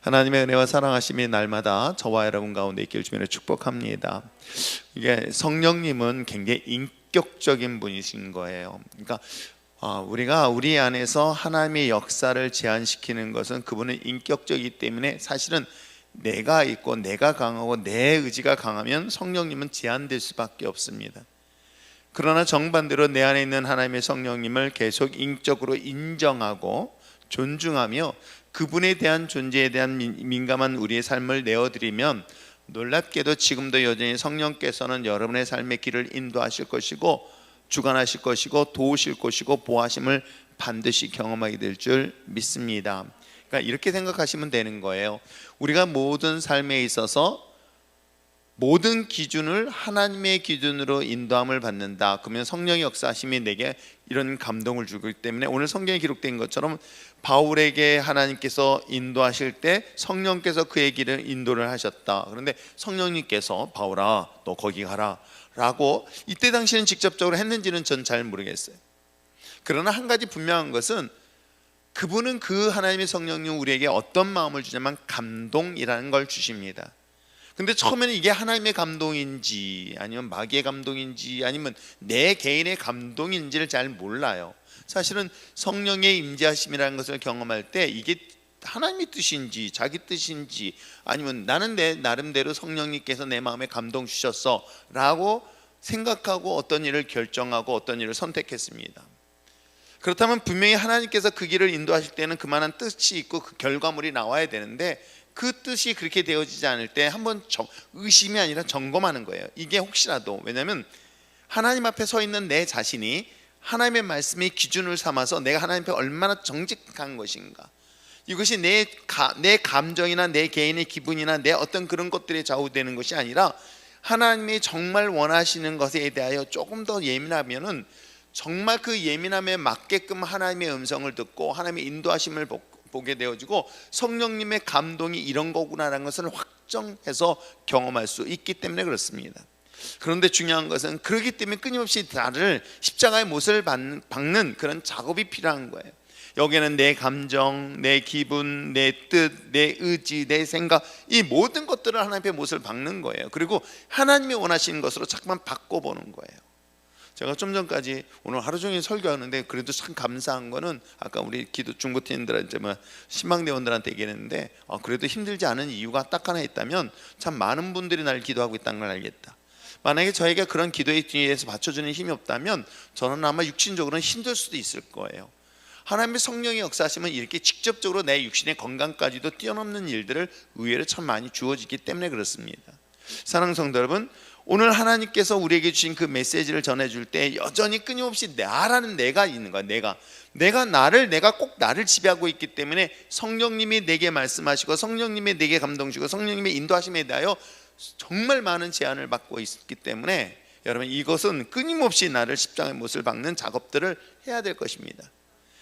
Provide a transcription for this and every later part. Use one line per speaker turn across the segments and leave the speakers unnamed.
하나님의 은혜와 사랑하심이 날마다 저와 여러분 가운데 있길 주님으로 축복합니다. 이게 성령님은 굉장히 인격적인 분이신 거예요. 그러니까 우리가 우리 안에서 하나님의 역사를 제한시키는 것은 그분은 인격적이기 때문에 사실은 내가 있고 내가 강하고 내 의지가 강하면 성령님은 제한될 수밖에 없습니다. 그러나 정반대로 내 안에 있는 하나님의 성령님을 계속 인격적으로 인정하고 존중하며 그분에 대한 존재에 대한 민감한 우리의 삶을 내어드리면 놀랍게도 지금도 여전히 성령께서는 여러분의 삶의 길을 인도하실 것이고 주관하실 것이고 도우실 것이고 보호하심을 반드시 경험하게 될 줄 믿습니다. 그러니까 이렇게 생각하시면 되는 거예요. 우리가 모든 삶에 있어서 모든 기준을 하나님의 기준으로 인도함을 받는다. 그러면 성령의 역사하심이 내게 이런 감동을 주기 때문에 오늘 성경에 기록된 것처럼 바울에게 하나님께서 인도하실 때 성령께서 그의 길을 인도를 하셨다. 그런데 성령님께서 바울아 너 거기 가라 라고 이때 당시에는 직접적으로 했는지는 전 잘 모르겠어요. 그러나 한 가지 분명한 것은 그분은 그 하나님의 성령님 우리에게 어떤 마음을 주냐면 감동이라는 걸 주십니다. 근데 처음에는 이게 하나님의 감동인지 아니면 마귀의 감동인지 아니면 내 개인의 감동인지를 잘 몰라요. 사실은 성령의 임재하심이라는 것을 경험할 때 이게 하나님의 뜻인지 자기 뜻인지 아니면 나는 내 나름대로 성령님께서 내 마음에 감동 주셨어 라고 생각하고 어떤 일을 결정하고 어떤 일을 선택했습니다. 그렇다면 분명히 하나님께서 그 길을 인도하실 때는 그만한 뜻이 있고 그 결과물이 나와야 되는데 그 뜻이 그렇게 되어지지 않을 때 한번 의심이 아니라 점검하는 거예요. 이게 혹시라도, 왜냐하면 하나님 앞에 서 있는 내 자신이 하나님의 말씀의 기준을 삼아서 내가 하나님 앞에 얼마나 정직한 것인가, 이것이 내 감정이나 내 개인의 기분이나 내 어떤 그런 것들에 좌우되는 것이 아니라 하나님이 정말 원하시는 것에 대하여 조금 더 예민하면은 정말 그 예민함에 맞게끔 하나님의 음성을 듣고 하나님의 인도하심을 보게 되어지고 성령님의 감동이 이런 거구나라는 것을 확정해서 경험할 수 있기 때문에 그렇습니다. 그런데 중요한 것은 그렇기 때문에 끊임없이 나를 십자가의 못을 박는 그런 작업이 필요한 거예요. 여기에는 내 감정, 내 기분, 내 뜻, 내 의지, 내 생각, 이 모든 것들을 하나님 앞에 못을 박는 거예요. 그리고 하나님이 원하시는 것으로 자꾸만 바꿔보는 거예요. 제가 좀 전까지 오늘 하루 종일 설교하는데 그래도 참 감사한 거는 아까 우리 중고팀들한테 신방대원들한테 얘기했는데 그래도 힘들지 않은 이유가 딱 하나 있다면 참 많은 분들이 날 기도하고 있다는 걸 알겠다. 만약에 저희가 그런 기도의 뒤에서 받쳐주는 힘이 없다면 저는 아마 육신적으로는 힘들 수도 있을 거예요. 하나님의 성령의 역사하시면 이렇게 직접적으로 내 육신의 건강까지도 뛰어넘는 일들을 의외로 참 많이 주어지기 때문에 그렇습니다. 사랑하는 성도 여러분, 오늘 하나님께서 우리에게 주신 그 메시지를 전해줄 때 여전히 끊임없이 나라는 내가 있는 거야. 내가 꼭 나를 지배하고 있기 때문에 성령님이 내게 말씀하시고 성령님이 내게 감동 주시고 성령님의 인도하심에 대하여 정말 많은 제한을 받고 있기 때문에 여러분 이것은 끊임없이 나를 십자가의 못을 박는 작업들을 해야 될 것입니다.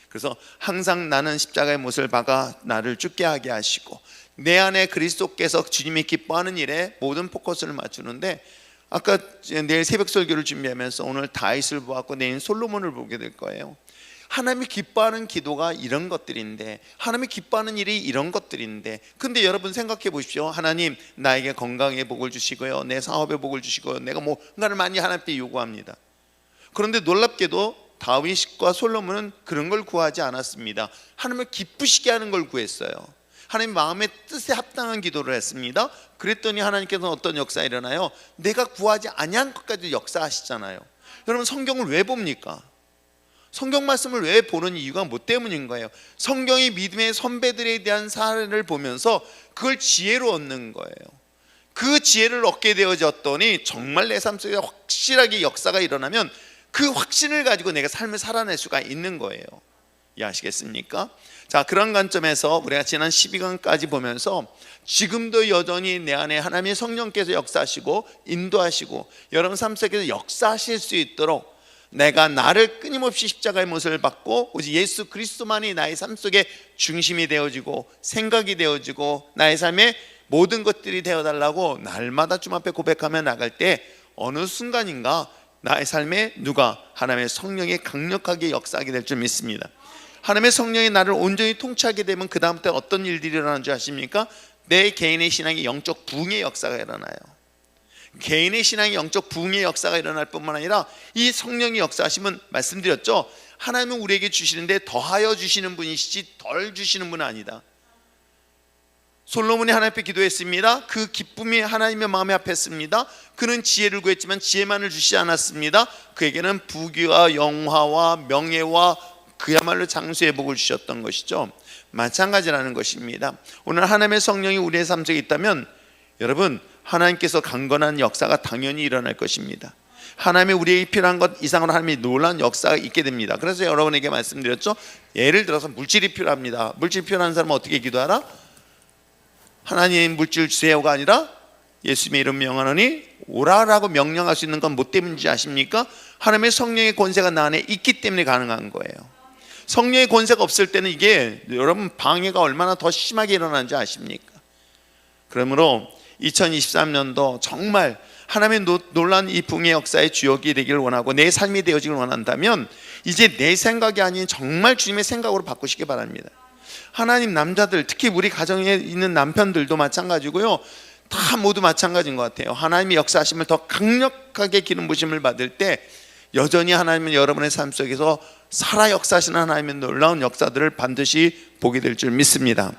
그래서 항상 나는 십자가의 못을 박아 나를 죽게 하게 하시고 내 안에 그리스도께서 주님이 기뻐하는 일에 모든 포커스를 맞추는데, 아까 내일 새벽 설교를 준비하면서 오늘 다윗을 보았고 내일 솔로몬을 보게 될 거예요. 하나님이 기뻐하는 기도가 이런 것들인데, 하나님이 기뻐하는 일이 이런 것들인데, 근데 여러분 생각해 보십시오. 하나님 나에게 건강의 복을 주시고요, 내 사업에 복을 주시고요, 내가 뭔가를 많이 하나님께 요구합니다. 그런데 놀랍게도 다윗과 솔로몬은 그런 걸 구하지 않았습니다. 하나님을 기쁘시게 하는 걸 구했어요. 하나님 마음의 뜻에 합당한 기도를 했습니다. 그랬더니 하나님께서는 어떤 역사가 일어나요? 내가 구하지 아니한 것까지 역사하시잖아요. 여러분 성경을 왜 봅니까? 성경 말씀을 왜 보는 이유가 뭐 때문인 거예요? 성경의 믿음의 선배들에 대한 사례를 보면서 그걸 지혜로 얻는 거예요. 그 지혜를 얻게 되어졌더니 정말 내 삶 속에 확실하게 역사가 일어나면 그 확신을 가지고 내가 삶을 살아낼 수가 있는 거예요. 이해하시겠습니까? 자, 그런 관점에서 우리가 지난 12강까지 보면서 지금도 여전히 내 안에 하나님의 성령께서 역사하시고 인도하시고 여러분 삶 속에서 역사하실 수 있도록 내가 나를 끊임없이 십자가의 못을 받고 오직 예수 그리스도만이 나의 삶 속에 중심이 되어지고 생각이 되어지고 나의 삶의 모든 것들이 되어달라고 날마다 주님 앞에 고백하며 나갈 때 어느 순간인가 나의 삶에 누가 하나님의 성령이 강력하게 역사하게 될 줄 믿습니다. 하나님의 성령이 나를 온전히 통치하게 되면 그 다음부터 어떤 일들이 일어나는 줄 아십니까? 내 개인의 신앙의 영적 부흥의 역사가 일어나요. 개인의 신앙의 영적 부흥의 역사가 일어날 뿐만 아니라 이 성령의 역사하시면, 말씀드렸죠, 하나님은 우리에게 주시는데 더하여 주시는 분이시지 덜 주시는 분은 아니다. 솔로몬이 하나님 앞에 기도했습니다. 그 기쁨이 하나님의 마음에 합했습니다. 그는 지혜를 구했지만 지혜만을 주시지 않았습니다. 그에게는 부귀와 영화와 명예와 그야말로 장수의 복을 주셨던 것이죠. 마찬가지라는 것입니다. 오늘 하나님의 성령이 우리의 삶 속에 있다면 여러분, 하나님께서 강건한 역사가 당연히 일어날 것입니다. 하나님의 우리에게 필요한 것 이상으로 하나님이 놀라운 역사가 있게 됩니다. 그래서 여러분에게 말씀드렸죠. 예를 들어서 물질이 필요합니다. 물질 필요한 사람은 어떻게 기도하라? 하나님 물질 주세요가 아니라 예수님의 이름 명하노니 오라라고 명령할 수 있는 건 뭐 때문인지 아십니까? 하나님의 성령의 권세가 나 안에 있기 때문에 가능한 거예요. 성령의 권세가 없을 때는 이게 여러분 방해가 얼마나 더 심하게 일어나는지 아십니까? 그러므로 2023년도 정말 하나님의 놀라운 이 붕의 역사의 주역이 되기를 원하고 내 삶이 되어지길 원한다면 이제 내 생각이 아닌 정말 주님의 생각으로 바꾸시기 바랍니다. 하나님, 남자들, 특히 우리 가정에 있는 남편들도 마찬가지고요, 다 모두 마찬가지인 것 같아요. 하나님의 역사하심을 더 강력하게 기름 부심을 받을 때 여전히 하나님은 여러분의 삶 속에서 살아 역사하시는 하나님의 놀라운 역사들을 반드시 보게 될 줄 믿습니다.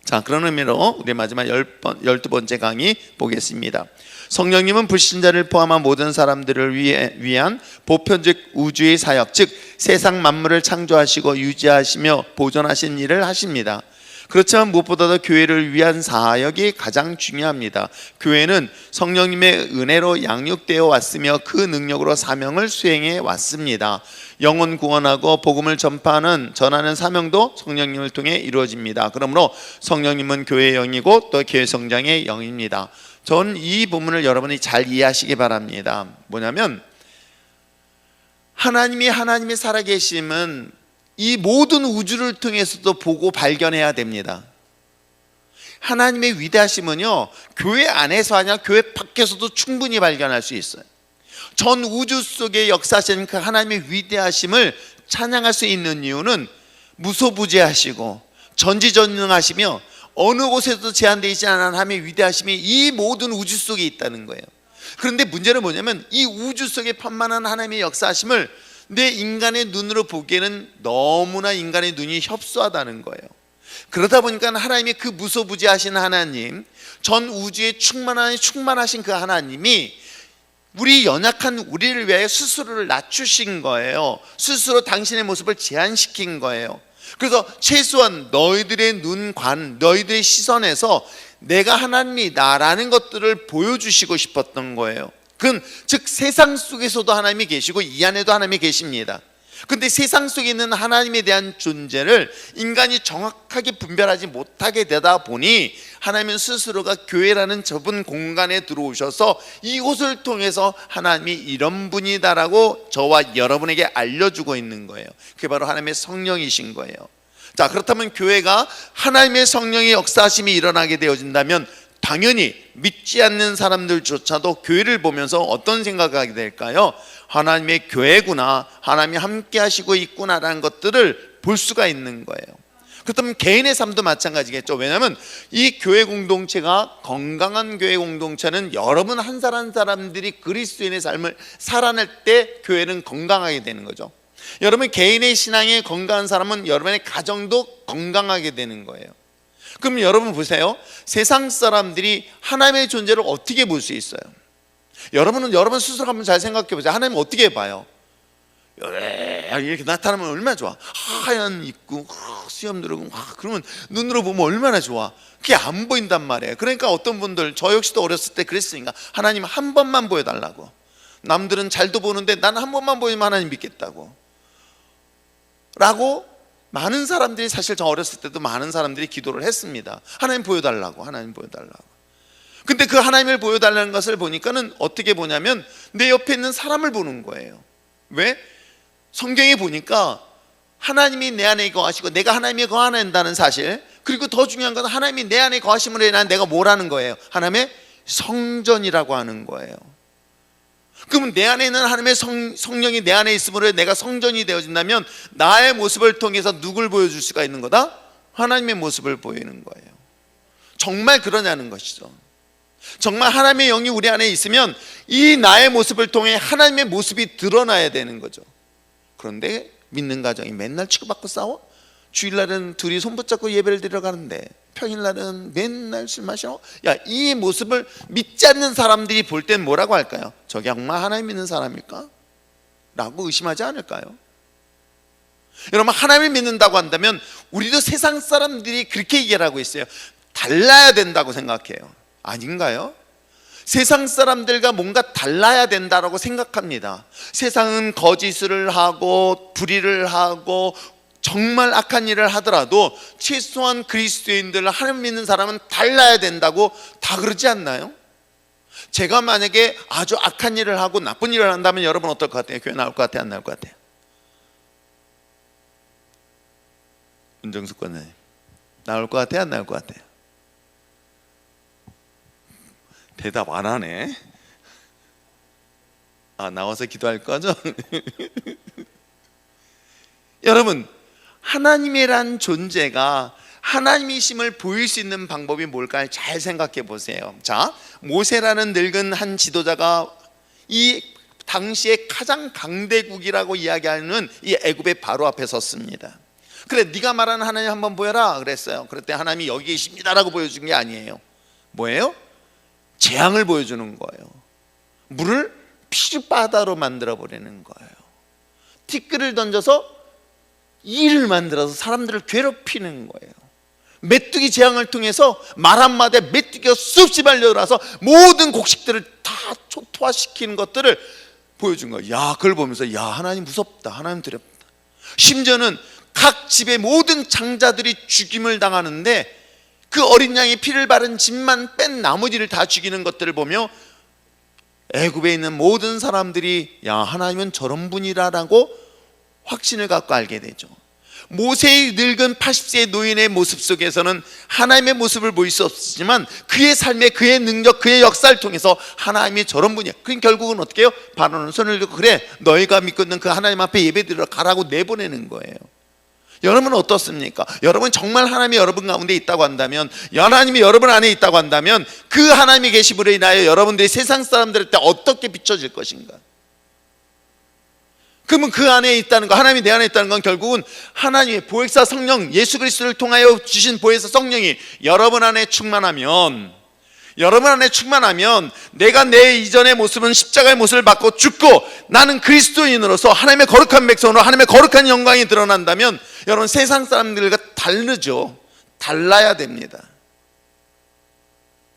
자, 그런 의미로 우리 마지막 12번째 강의 보겠습니다. 성령님은 불신자를 포함한 모든 사람들을 위한 보편적 우주의 사역, 즉 세상 만물을 창조하시고 유지하시며 보존하신 일을 하십니다. 그렇지만 무엇보다도 교회를 위한 사역이 가장 중요합니다. 교회는 성령님의 은혜로 양육되어 왔으며 그 능력으로 사명을 수행해 왔습니다. 영혼 구원하고 복음을 전하는 사명도 성령님을 통해 이루어집니다. 그러므로 성령님은 교회의 영이고 또 교회 성장의 영입니다. 전 이 부분을 여러분이 잘 이해하시기 바랍니다. 뭐냐면 하나님의 살아계심은 이 모든 우주를 통해서도 보고 발견해야 됩니다. 하나님의 위대하심은요, 교회 안에서 아니라 교회 밖에서도 충분히 발견할 수 있어요. 전 우주 속에 역사하시는 그 하나님의 위대하심을 찬양할 수 있는 이유는 무소부재하시고 전지전능하시며 어느 곳에도 제한되어 있지 않은 하나님의 위대하심이 이 모든 우주 속에 있다는 거예요. 그런데 문제는 뭐냐면 이 우주 속에 판만한 하나님의 역사하심을 내 인간의 눈으로 보기에는 너무나 인간의 눈이 협소하다는 거예요. 그러다 보니까 하나님의 그 무소부재하신 하나님, 전 우주에 충만하신 그 하나님이 우리 연약한 우리를 위하여 스스로를 낮추신 거예요. 스스로 당신의 모습을 제한시킨 거예요. 그래서 최소한 너희들의 눈관, 너희들의 시선에서 내가 하나님이다라는 것들을 보여주시고 싶었던 거예요. 그건 즉 세상 속에서도 하나님이 계시고 이 안에도 하나님이 계십니다. 그런데 세상 속에 있는 하나님에 대한 존재를 인간이 정확하게 분별하지 못하게 되다 보니 하나님은 스스로가 교회라는 좁은 공간에 들어오셔서 이곳을 통해서 하나님이 이런 분이다라고 저와 여러분에게 알려주고 있는 거예요. 그게 바로 하나님의 성령이신 거예요. 자, 그렇다면 교회가 하나님의 성령의 역사하심이 일어나게 되어진다면 당연히 믿지 않는 사람들조차도 교회를 보면서 어떤 생각을 하게 될까요? 하나님의 교회구나, 하나님이 함께 하시고 있구나라는 것들을 볼 수가 있는 거예요. 그렇다면 개인의 삶도 마찬가지겠죠. 왜냐하면 이 교회 공동체가, 건강한 교회 공동체는 여러분 한 사람 한 사람들이 그리스도인의 삶을 살아낼 때 교회는 건강하게 되는 거죠. 여러분 개인의 신앙이 건강한 사람은 여러분의 가정도 건강하게 되는 거예요. 그럼 여러분 보세요. 세상 사람들이 하나님의 존재를 어떻게 볼 수 있어요? 여러분 스스로 한번 잘 생각해 보세요. 하나님 어떻게 봐요? 이렇게 나타나면 얼마나 좋아. 하얀 입고 수염 누르고 그러면 눈으로 보면 얼마나 좋아. 그게 안 보인단 말이에요. 그러니까 어떤 분들, 저 역시도 어렸을 때 그랬으니까 하나님 한 번만 보여달라고. 남들은 잘도 보는데 나는 한 번만 보이면 하나님 믿겠다고 라고 많은 사람들이, 사실 저 어렸을 때도 많은 사람들이 기도를 했습니다. 하나님 보여달라고, 하나님 보여달라고. 근데 그 하나님을 보여달라는 것을 보니까는 어떻게 보냐면 내 옆에 있는 사람을 보는 거예요. 왜? 성경에 보니까 하나님이 내 안에 거하시고 내가 하나님이 거한다는 사실, 그리고 더 중요한 건 하나님이 내 안에 거하심으로 인한 내가 뭐라는 거예요? 하나님의 성전이라고 하는 거예요. 그러면 내 안에 있는 하나님의 성령이 내 안에 있으므로 내가 성전이 되어진다면 나의 모습을 통해서 누굴 보여줄 수가 있는 거다? 하나님의 모습을 보이는 거예요. 정말 그러냐는 것이죠. 정말 하나님의 영이 우리 안에 있으면 이 나의 모습을 통해 하나님의 모습이 드러나야 되는 거죠. 그런데 믿는 가정이 맨날 치고받고 싸워? 주일날은 둘이 손붙잡고 예배를 드리러 가는데 평일날은 맨날 술 마셔? 야, 이 모습을 믿지 않는 사람들이 볼 땐 뭐라고 할까요? 저게 정말 하나님 믿는 사람일까? 라고 의심하지 않을까요? 여러분, 하나님을 믿는다고 한다면 우리도 세상 사람들이 그렇게 얘기를 하고 있어요. 달라야 된다고 생각해요. 아닌가요? 세상 사람들과 뭔가 달라야 된다고 생각합니다. 세상은 거짓을 하고 불의를 하고 정말 악한 일을 하더라도 최소한 그리스도인들, 하나님 믿는 사람은 달라야 된다고 다 그러지 않나요? 제가 만약에 아주 악한 일을 하고 나쁜 일을 한다면 여러분 어떨 것 같아요? 교회 나올 것 같아요? 안 나올 것 같아요? 윤정숙 권사님, 나올 것 같아요? 안 나올 것 같아요? 대답 안 하네. 나와서 기도할 거죠? 여러분, 하나님이란 존재가 하나님이심을 보일 수 있는 방법이 뭘까요? 잘 생각해 보세요. 자, 모세라는 늙은 한 지도자가 이 당시에 가장 강대국이라고 이야기하는 이 애굽의 바로 앞에 섰습니다. 그래, 네가 말하는 하나님 한번 보여라 그랬어요. 그랬더니 하나님이 여기 계십니다라고 보여준 게 아니에요. 뭐예요? 재앙을 보여주는 거예요. 물을 피바다로 만들어 버리는 거예요. 티끌을 던져서 이를 만들어서 사람들을 괴롭히는 거예요. 메뚜기 재앙을 통해서 말 한마디에 메뚜기가 수없이 말려들어서 모든 곡식들을 다 초토화시키는 것들을 보여준 거예요. 야, 그걸 보면서 야, 하나님 무섭다, 하나님 두렵다. 심지어는 각 집의 모든 장자들이 죽임을 당하는데 그 어린 양의 피를 바른 집만 뺀 나머지를 다 죽이는 것들을 보며 애굽에 있는 모든 사람들이 야, 하나님은 저런 분이라라고 확신을 갖고 알게 되죠. 모세의 늙은 80세의 노인의 모습 속에서는 하나님의 모습을 보일 수 없었지만 그의 삶에 그의 능력, 그의 역사를 통해서 하나님이 저런 분이야. 그럼 결국은 어떻게 해요? 바로는 손을 들고 그래, 너희가 믿고 있는 그 하나님 앞에 예배드리러 가라고 내보내는 거예요. 여러분은 어떻습니까? 여러분 정말 하나님이 여러분 가운데 있다고 한다면, 하나님이 여러분 안에 있다고 한다면 그 하나님의 계심으로 인하여 여러분들이 세상 사람들한테 어떻게 비춰질 것인가? 그러면 그 안에 있다는 거, 하나님이 내 안에 있다는 건 결국은 하나님의 보혜사 성령, 예수 그리스도를 통하여 주신 보혜사 성령이 여러분 안에 충만하면, 내가 내 이전의 모습은 십자가의 모습을 받고 죽고 나는 그리스도인으로서 하나님의 거룩한 백성으로 하나님의 거룩한 영광이 드러난다면 여러분 세상 사람들과 다르죠. 달라야 됩니다.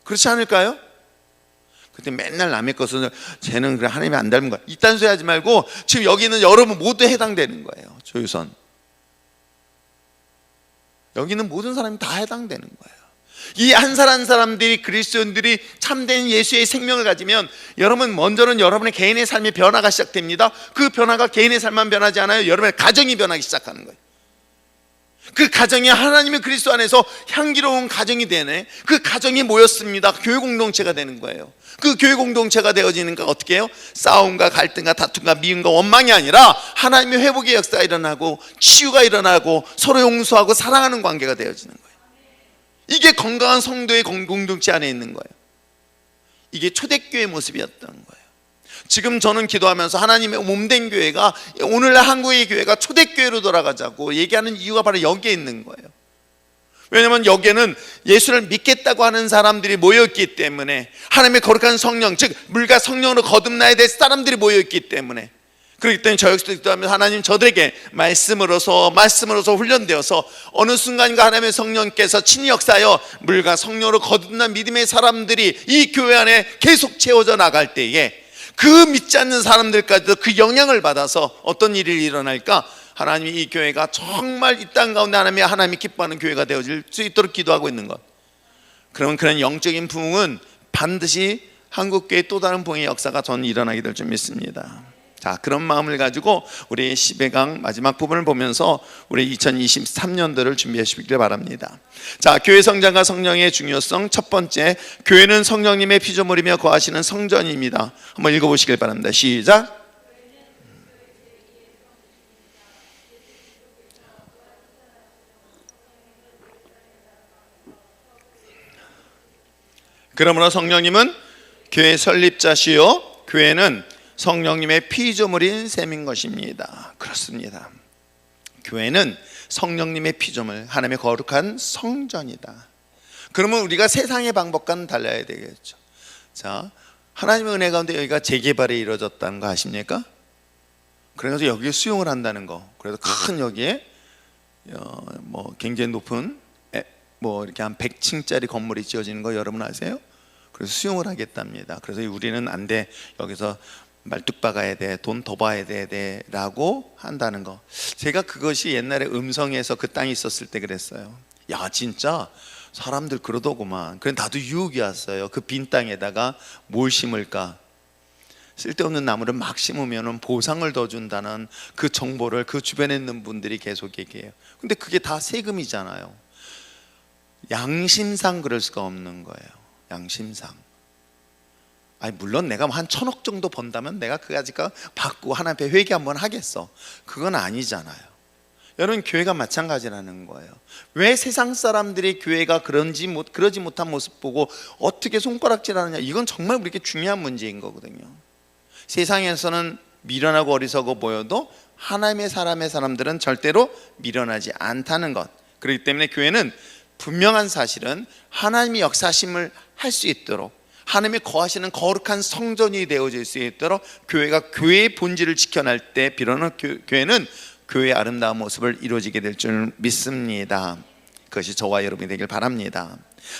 그렇지 않을까요? 그때 맨날 남의 것은 쟤는 그래 하나님이 안 닮은 거야, 이딴 소리 하지 말고 지금 여기 있는 여러분 모두 해당되는 거예요. 조유선, 여기 있는 모든 사람이 다 해당되는 거예요. 이 한 사람 한 사람들이, 그리스도인들이 참된 예수의 생명을 가지면 여러분 먼저는 여러분의 개인의 삶의 변화가 시작됩니다. 그 변화가 개인의 삶만 변하지 않아요. 여러분의 가정이 변하기 시작하는 거예요. 그 가정이 하나님의 그리스도 안에서 향기로운 가정이 되네. 그 가정이 모였습니다. 교회 공동체가 되는 거예요. 그 교회 공동체가 되어지니까 어떻게 해요? 싸움과 갈등과 다툼과 미움과 원망이 아니라 하나님의 회복의 역사가 일어나고 치유가 일어나고 서로 용서하고 사랑하는 관계가 되어지는 거예요. 이게 건강한 성도의 공동체 안에 있는 거예요. 이게 초대교회의 모습이었던 거예요. 지금 저는 기도하면서 하나님의 몸된 교회가, 오늘날 한국의 교회가 초대교회로 돌아가자고 얘기하는 이유가 바로 여기에 있는 거예요. 왜냐하면 여기에는 예수를 믿겠다고 하는 사람들이 모여있기 때문에, 하나님의 거룩한 성령, 즉 물과 성령으로 거듭나야 될 사람들이 모여있기 때문에, 그렇기 때문에 저 역시도 기도하면 하나님 저들에게 말씀으로서 훈련되어서 어느 순간인가 하나님의 성령께서 친히 역사하여 물과 성령으로 거듭난 믿음의 사람들이 이 교회 안에 계속 채워져 나갈 때에 그 믿지 않는 사람들까지도 그 영향을 받아서 어떤 일이 일어날까? 하나님이 이 교회가 정말 이 땅 가운데 하나님이 기뻐하는 교회가 되어질 수 있도록 기도하고 있는 것. 그러면 그런 영적인 부흥은 반드시 한국교회의 또 다른 부흥의 역사가 저는 일어나게 될 줄 믿습니다. 자, 그런 마음을 가지고 우리 시베강 마지막 부분을 보면서 우리 2023년도를 준비하시길 바랍니다. 자, 교회 성장과 성령의 중요성. 첫 번째, 교회는 성령님의 피조물이며 거하시는 성전입니다. 한번 읽어보시길 바랍니다. 시작. 그러므로 성령님은 교회 설립자시요 교회는 성령님의 피조물인 셈인 것입니다. 그렇습니다. 교회는 성령님의 피조물, 하나님의 거룩한 성전이다. 그러면 우리가 세상의 방법과는 달라야 되겠죠. 자, 하나님의 은혜 가운데 여기가 재개발이 이루어졌다는 거 아십니까? 그래서 여기에 수용을 한다는 거. 그래서 큰 여기에 굉장히 높은 이렇게 한 100층짜리 건물이 지어지는 거 여러분 아세요? 그래서 수용을 하겠답니다. 그래서 우리는 안 돼, 여기서 말뚝 박아야 돼, 돈 더 봐야 돼 라고 한다는 거. 제가 그것이 옛날에 음성에서 그 땅에 있었을 때 그랬어요. 야, 진짜 사람들 그러더구만. 그래, 나도 유혹이 왔어요. 그 빈 땅에다가 뭘 심을까? 쓸데없는 나무를 막 심으면 보상을 더 준다는 그 정보를 그 주변에 있는 분들이 계속 얘기해요. 근데 그게 다 세금이잖아요. 양심상 그럴 수가 없는 거예요. 양심상. 아니, 물론 내가 한 1,000억 정도 번다면 내가 그까짓거 받고 하나님 앞에 회개 한번 하겠어. 그건 아니잖아요. 여러분, 교회가 마찬가지라는 거예요. 왜 세상 사람들이 교회가 그러지 못한 모습 보고 어떻게 손가락질하느냐, 이건 정말 우리에게 중요한 문제인 거거든요. 세상에서는 미련하고 어리석어 보여도 하나님의 사람들은 절대로 미련하지 않다는 것. 그렇기 때문에 교회는 분명한 사실은 하나님의 역사심을 할 수 있도록, 하나님이 거하시는 거룩한 성전이 되어질 수 있도록 교회가 교회의 본질을 지켜낼 때 비로는 교회는 교회의 아름다운 모습을 이루어지게 될 줄 믿습니다. 그것이 저와 여러분이 되길 바랍니다.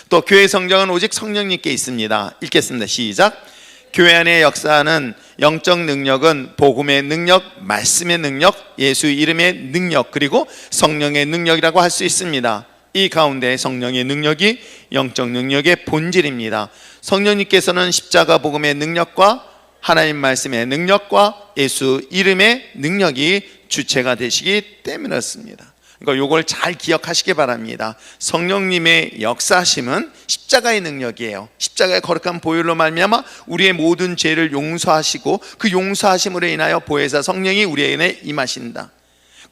또 교회 성장은 오직 성령님께 있습니다. 읽겠습니다. 시작. 교회 안의 역사는 영적 능력은 복음의 능력, 말씀의 능력, 예수 이름의 능력, 그리고 성령의 능력이라고 할 수 있습니다. 이 가운데 성령의 능력이 영적 능력의 본질입니다. 성령님께서는 십자가 복음의 능력과 하나님 말씀의 능력과 예수 이름의 능력이 주체가 되시기 때문이었습니다. 그러니까 이걸 잘 기억하시기 바랍니다. 성령님의 역사심은 십자가의 능력이에요. 십자가의 거룩한 보혈로 말미암아 우리의 모든 죄를 용서하시고 그 용서하심으로 인하여 보혜사 성령이 우리에게 임하신다.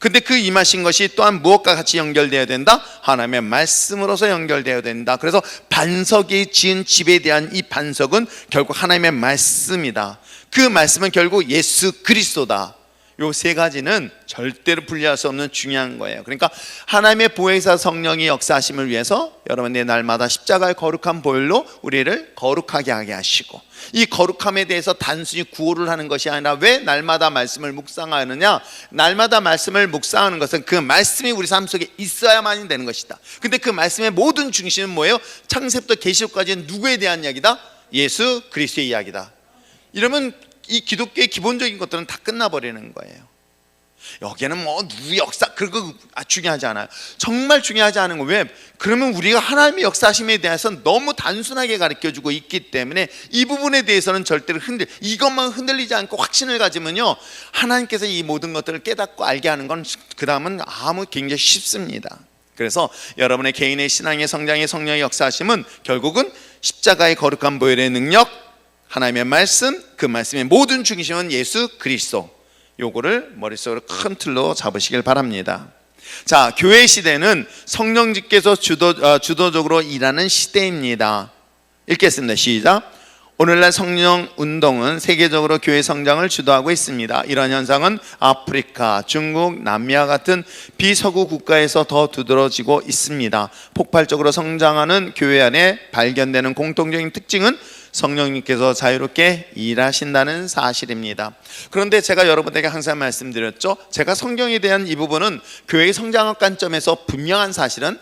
근데 그 임하신 것이 또한 무엇과 같이 연결되어야 된다? 하나님의 말씀으로서 연결되어야 된다. 그래서 반석이 지은 집에 대한 이 반석은 결국 하나님의 말씀이다. 그 말씀은 결국 예수 그리스도다. 요 세 가지는 절대로 분리할 수 없는 중요한 거예요. 그러니까 하나님의 보혜사 성령이 역사하심을 위해서 여러분의 날마다 십자가의 거룩한 보혈로 우리를 거룩하게 하게 하시고, 이 거룩함에 대해서 단순히 구호를 하는 것이 아니라 왜 날마다 말씀을 묵상하느냐? 날마다 말씀을 묵상하는 것은 그 말씀이 우리 삶 속에 있어야만이 되는 것이다. 근데 그 말씀의 모든 중심은 뭐예요? 창세부터 계시록까지는 누구에 대한 이야기다? 예수 그리스도의 이야기다. 이러면 이 기독교의 기본적인 것들은 다 끝나버리는 거예요. 여기는 누구 역사 그거 중요하지 않아요. 정말 중요하지 않은 거. 왜? 그러면 우리가 하나님의 역사심에 대해서 너무 단순하게 가르쳐주고 있기 때문에 이 부분에 대해서는 절대로 이것만 흔들리지 않고 확신을 가지면요, 하나님께서 이 모든 것들을 깨닫고 알게 하는 건 그 다음은 굉장히 쉽습니다. 그래서 여러분의 개인의 신앙의 성장의 성령의 역사심은 결국은 십자가의 거룩한 보혈의 능력, 하나님의 말씀, 그 말씀의 모든 중심은 예수 그리스도. 요거를 머릿속으로 큰 틀로 잡으시길 바랍니다. 자, 교회 시대는 성령님께서 주도적으로 일하는 시대입니다. 읽겠습니다. 시작. 오늘날 성령 운동은 세계적으로 교회 성장을 주도하고 있습니다. 이런 현상은 아프리카, 중국, 남미와 같은 비서구 국가에서 더 두드러지고 있습니다. 폭발적으로 성장하는 교회 안에 발견되는 공통적인 특징은 성령님께서 자유롭게 일하신다는 사실입니다. 그런데 제가 여러분에게 항상 말씀드렸죠. 제가 성경에 대한 이 부분은 교회의 성장학 관점에서 분명한 사실은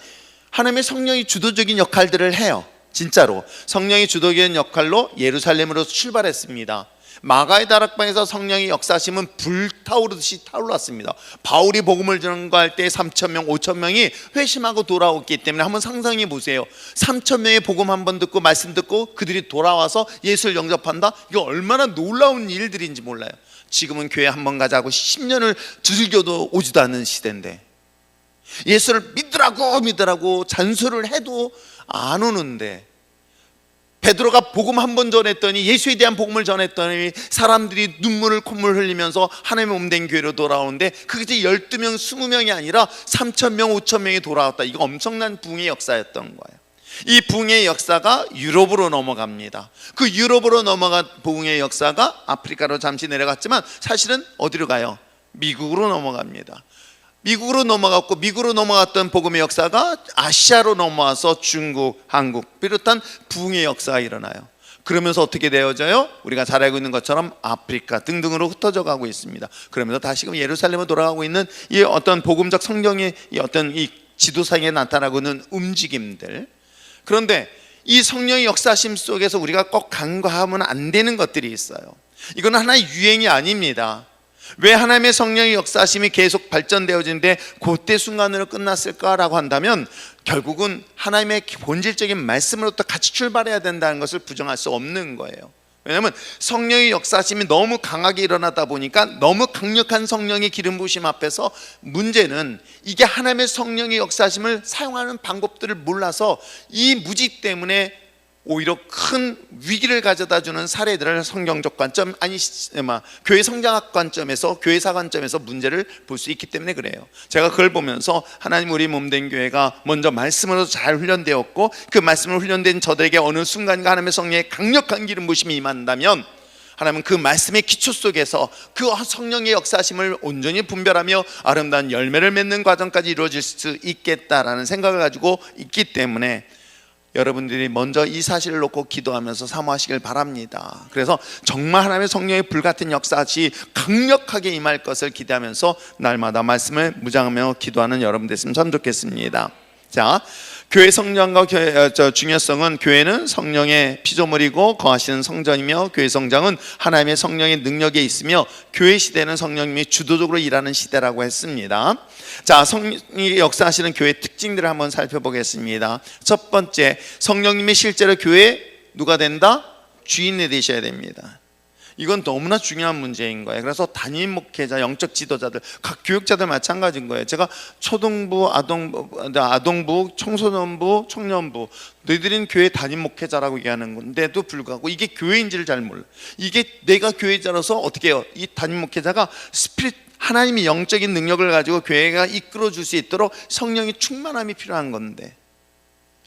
하나님의 성령이 주도적인 역할들을 해요. 진짜로 성령이 주도적인 역할로 예루살렘으로 출발했습니다. 마가의 다락방에서 성령의 역사심은 불타오르듯이 타올랐습니다. 바울이 복음을 전거할 때 3,000명, 5,000명이 회심하고 돌아왔기 때문에 한번 상상해 보세요. 3,000명의 복음 한번 듣고 말씀 듣고 그들이 돌아와서 예수를 영접한다? 이거 얼마나 놀라운 일들인지 몰라요. 지금은 교회 한번 가자고 10년을 즐겨도 오지도 않는 시대인데, 예수를 믿으라고 잔소리를 해도 안 오는데, 베드로가 복음 한 번 전했더니, 예수에 대한 복음을 전했더니 사람들이 눈물을 콧물 흘리면서 하나님의 몸된 교회로 돌아오는데, 그게 12명 20명이 아니라 3,000명 5,000명이 돌아왔다. 이거 엄청난 부흥의 역사였던 거예요. 이 부흥의 역사가 유럽으로 넘어갑니다. 그 유럽으로 넘어간 부흥의 역사가 아프리카로 잠시 내려갔지만 사실은 어디로 가요? 미국으로 넘어갑니다. 미국으로 넘어갔고, 미국으로 넘어갔던 복음의 역사가 아시아로 넘어와서 중국, 한국 비롯한 부흥의 역사가 일어나요. 그러면서 어떻게 되어져요? 우리가 잘 알고 있는 것처럼 아프리카 등등으로 흩어져 가고 있습니다. 그러면서 다시금 예루살렘으로 돌아가고 있는 이 어떤 복음적 성경의 이 어떤 이 지도상에 나타나고 있는 움직임들. 그런데 이 성령의 역사심 속에서 우리가 꼭 간과하면 안 되는 것들이 있어요. 이건 하나의 유행이 아닙니다. 왜 하나님의 성령의 역사심이 계속 발전되어지는데 그때 순간으로 끝났을까라고 한다면, 결국은 하나님의 본질적인 말씀으로부터 같이 출발해야 된다는 것을 부정할 수 없는 거예요. 왜냐하면 성령의 역사심이 너무 강하게 일어나다 보니까, 너무 강력한 성령의 기름 부으심 앞에서 문제는 이게 하나님의 성령의 역사심을 사용하는 방법들을 몰라서 이 무지 때문에 오히려 큰 위기를 가져다주는 사례들을 성경적 관점, 교회 성장학 관점에서, 교회사 관점에서 문제를 볼 수 있기 때문에 그래요. 제가 그걸 보면서 하나님 우리 몸된 교회가 먼저 말씀으로 잘 훈련되었고, 그 말씀으로 훈련된 저들에게 어느 순간인가 하나님의 성령의 강력한 기름 부으심이 임한다면, 하나님은 그 말씀의 기초 속에서 그 성령의 역사심을 온전히 분별하며 아름다운 열매를 맺는 과정까지 이루어질 수 있겠다라는 생각을 가지고 있기 때문에, 여러분들이 먼저 이 사실을 놓고 기도하면서 사모하시길 바랍니다. 그래서 정말 하나님의 성령의 불같은 역사시 강력하게 임할 것을 기대하면서 날마다 말씀을 묵상하며 기도하는 여러분 됐으면 참 좋겠습니다. 자, 교회 성장과 중요성은, 교회는 성령의 피조물이고 거하시는 성전이며, 교회 성장은 하나님의 성령의 능력에 있으며, 교회 시대는 성령님이 주도적으로 일하는 시대라고 했습니다. 자, 성령이 역사하시는 교회의 특징들을 한번 살펴보겠습니다. 첫 번째, 성령님이 실제로 교회에 누가 된다? 주인이 되셔야 됩니다. 이건 너무나 중요한 문제인 거예요. 그래서 담임 목회자, 영적 지도자들, 각 교육자들 마찬가지인 거예요. 제가 초등부, 아동부, 청소년부, 청년부, 너희들은 교회 담임 목회자라고 얘기하는 건데도 불구하고 이게 교회인지를 잘 몰라. 이게 내가 교회자로서 어떻게 해요? 이 담임 목회자가 하나님이 영적인 능력을 가지고 교회가 이끌어 줄 수 있도록 성령의 충만함이 필요한 건데,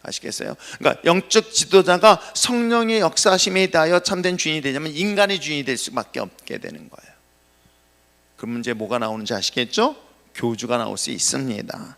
아시겠어요? 그러니까 영적 지도자가 성령의 역사심에 대하여 참된 주인이 되려면 인간의 주인이 될 수밖에 없게 되는 거예요. 그 문제 뭐가 나오는지 아시겠죠? 교주가 나올 수 있습니다.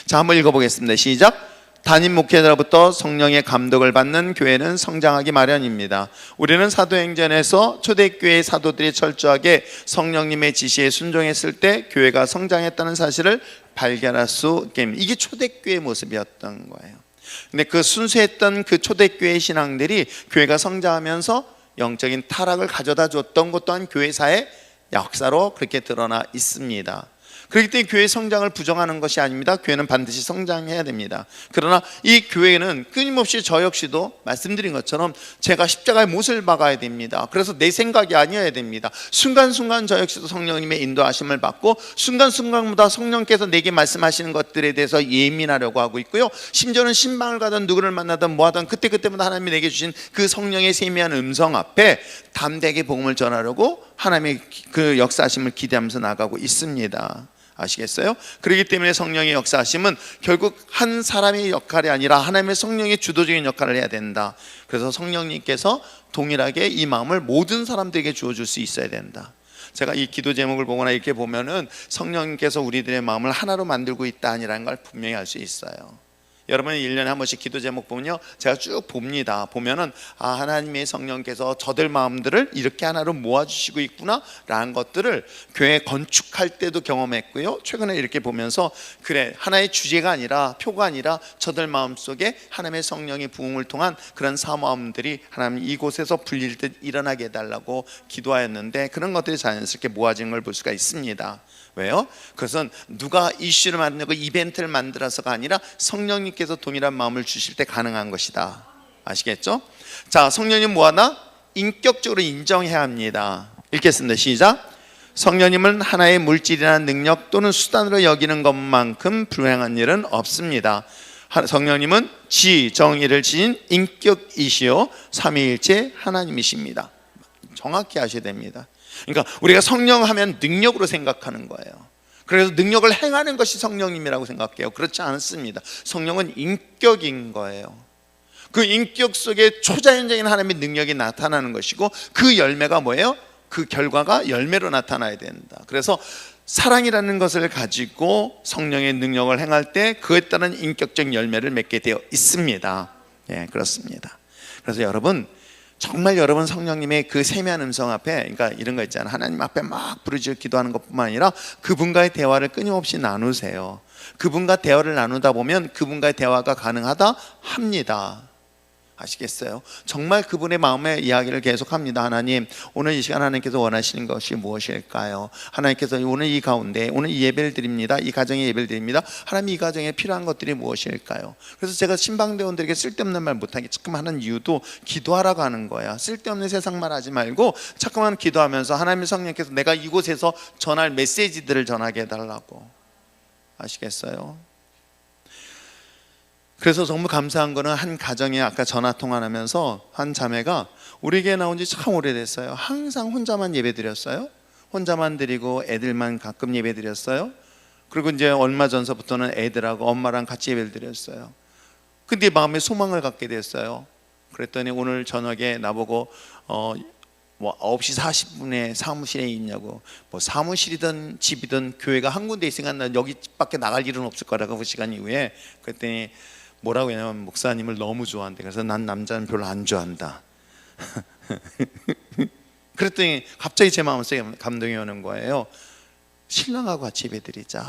자, 한번 읽어보겠습니다. 시작. 담임 목회자로부터 성령의 감독을 받는 교회는 성장하기 마련입니다. 우리는 사도행전에서 초대교회의 사도들이 철저하게 성령님의 지시에 순종했을 때 교회가 성장했다는 사실을 발견할 수 있습니다. 이게 초대교회의 모습이었던 거예요. 근데 그 순수했던 그 초대교회 신앙들이 교회가 성장하면서 영적인 타락을 가져다 줬던 것 또한 교회사의 역사로 그렇게 드러나 있습니다. 그렇기 때문에 교회 성장을 부정하는 것이 아닙니다. 교회는 반드시 성장해야 됩니다. 그러나 이 교회는 끊임없이 저 역시도 말씀드린 것처럼 제가 십자가의 못을 박아야 됩니다. 그래서 내 생각이 아니어야 됩니다. 순간순간 저 역시도 성령님의 인도하심을 받고, 순간순간마다 성령께서 내게 말씀하시는 것들에 대해서 예민하려고 하고 있고요, 심지어는 신방을 가든 누구를 만나든 뭐하든 그때마다 하나님이 내게 주신 그 성령의 세미한 음성 앞에 담대하게 복음을 전하려고 하나님의 그 역사하심을 기대하면서 나가고 있습니다. 아시겠어요? 그렇기 때문에 성령의 역사하심은 결국 한 사람의 역할이 아니라 하나님의 성령의 주도적인 역할을 해야 된다. 그래서 성령님께서 동일하게 이 마음을 모든 사람들에게 주어줄 수 있어야 된다. 제가 이 기도 제목을 보거나 이렇게 보면은 성령님께서 우리들의 마음을 하나로 만들고 있다 아니라는 걸 분명히 알 수 있어요. 여러분 1년에 한 번씩 기도 제목 보면요, 제가 쭉 봅니다. 보면은 하나님의 성령께서 저들 마음들을 이렇게 하나로 모아주시고 있구나 라는 것들을 교회 건축할 때도 경험했고요, 최근에 이렇게 보면서 그래, 하나의 주제가 아니라 표가 아니라 저들 마음속에 하나님의 성령의 부흥을 통한 그런 사모함들이 하나님 이곳에서 불릴 듯 일어나게 해달라고 기도하였는데, 그런 것들이 자연스럽게 모아진 걸 볼 수가 있습니다. 왜요? 그것은 누가 이슈를 만들고 이벤트를 만들어서가 아니라 성령님께서 동일한 마음을 주실 때 가능한 것이다. 아시겠죠? 자, 성령님 뭐하나? 인격적으로 인정해야 합니다. 읽겠습니다. 시작. 성령님은 하나의 물질이나 능력 또는 수단으로 여기는 것만큼 불행한 일은 없습니다. 성령님은 지, 정의를 지닌 인격이시요 삼위일체 하나님이십니다. 정확히 아셔야 됩니다. 그러니까 우리가 성령 하면 능력으로 생각하는 거예요. 그래서 능력을 행하는 것이 성령님이라고 생각해요. 그렇지 않습니다. 성령은 인격인 거예요. 그 인격 속에 초자연적인 하나님의 능력이 나타나는 것이고, 그 열매가 뭐예요? 그 결과가 열매로 나타나야 된다. 그래서 사랑이라는 것을 가지고 성령의 능력을 행할 때 그에 따른 인격적 열매를 맺게 되어 있습니다. 예, 그렇습니다. 그래서 여러분, 정말 여러분 성령님의 그 세미한 음성 앞에, 그러니까 이런 거 있잖아요. 하나님 앞에 막 부르짖어 기도하는 것뿐만 아니라 그분과의 대화를 끊임없이 나누세요. 그분과 대화를 나누다 보면 그분과의 대화가 가능하다 합니다. 아시겠어요? 정말 그분의 마음의 이야기를 계속합니다. 하나님, 오늘 이 시간 하나님께서 원하시는 것이 무엇일까요? 하나님께서 오늘 이 가운데, 오늘 이 예배를 드립니다. 이 가정에 예배를 드립니다. 하나님, 이 가정에 필요한 것들이 무엇일까요? 그래서 제가 신방대원들에게 쓸데없는 말 못하게 자꾸만 하는 이유도 기도하라고 하는 거야. 쓸데없는 세상 말 하지 말고 자꾸만 기도하면서 하나님의 성령께서 내가 이곳에서 전할 메시지들을 전하게 해달라고. 아시겠어요? 그래서 정말 감사한 거는, 한 가정에 아까 전화 통화하면서 한 자매가 우리 교회 나온 지 참 오래됐어요. 항상 혼자만 예배 드렸어요. 혼자만 드리고 애들만 가끔 예배 드렸어요. 그리고 이제 얼마 전서부터는 애들하고 엄마랑 같이 예배를 드렸어요. 근데 마음에 소망을 갖게 됐어요. 그랬더니 오늘 저녁에 나보고 9시 40분에 사무실에 있냐고. 뭐 사무실이든 집이든 교회가 한 군데 있으니까 난 여기밖에 나갈 일은 없을 거라고, 그 시간 이후에. 그랬더니 뭐라고 했냐면, 목사님을 너무 좋아한대. 그래서 난 남자는 별로 안 좋아한다. 그랬더니 갑자기 제 마음속에 감동이 오는 거예요. 신랑하고 같이 예배드리자.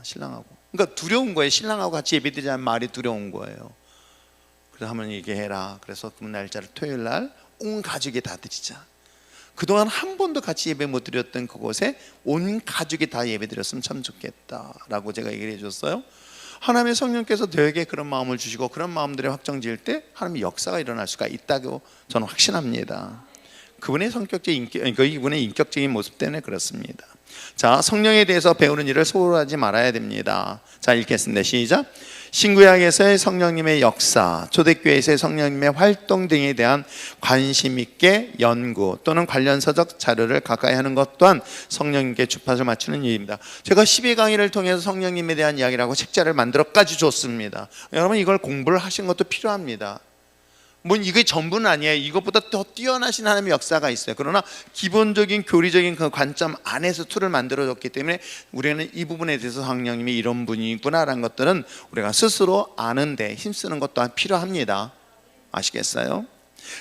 신랑하고. 그러니까 두려운 거예요. 신랑하고 같이 예배드리자는 말이 두려운 거예요. 그래서 한번 얘기해라. 그래서 그 날짜를 토요일 날 온 가족이 다 드리자. 그동안 한 번도 같이 예배 못 드렸던 그곳에 온 가족이 다 예배 드렸으면 참 좋겠다라고 제가 얘기를 해줬어요. 하나님의 성령께서 저에게 그런 마음을 주시고 그런 마음들이 확정 지을 때 하나님의 역사가 일어날 수가 있다고 저는 확신합니다. 그분의 성격적인 이분의 인격적인 모습 때문에 그렇습니다. 자, 성령에 대해서 배우는 일을 소홀하지 말아야 됩니다. 자, 읽겠습니다. 시작. 신구약에서의 성령님의 역사, 초대교회에서의 성령님의 활동 등에 대한 관심 있게 연구 또는 관련서적 자료를 가까이 하는 것 또한 성령님께 주파수 맞추는 일입니다. 제가 12강의를 통해서 성령님에 대한 이야기라고 책자를 만들어까지 줬습니다. 여러분, 이걸 공부를 하신 것도 필요합니다. 뭐 이게 전부는 아니에요. 이것보다 더 뛰어나신 하나님의 역사가 있어요. 그러나 기본적인 교리적인 그 관점 안에서 툴을 만들어줬기 때문에 우리는 이 부분에 대해서 성령님이 이런 분이구나라는 것들은 우리가 스스로 아는데 힘쓰는 것 또한 필요합니다. 아시겠어요?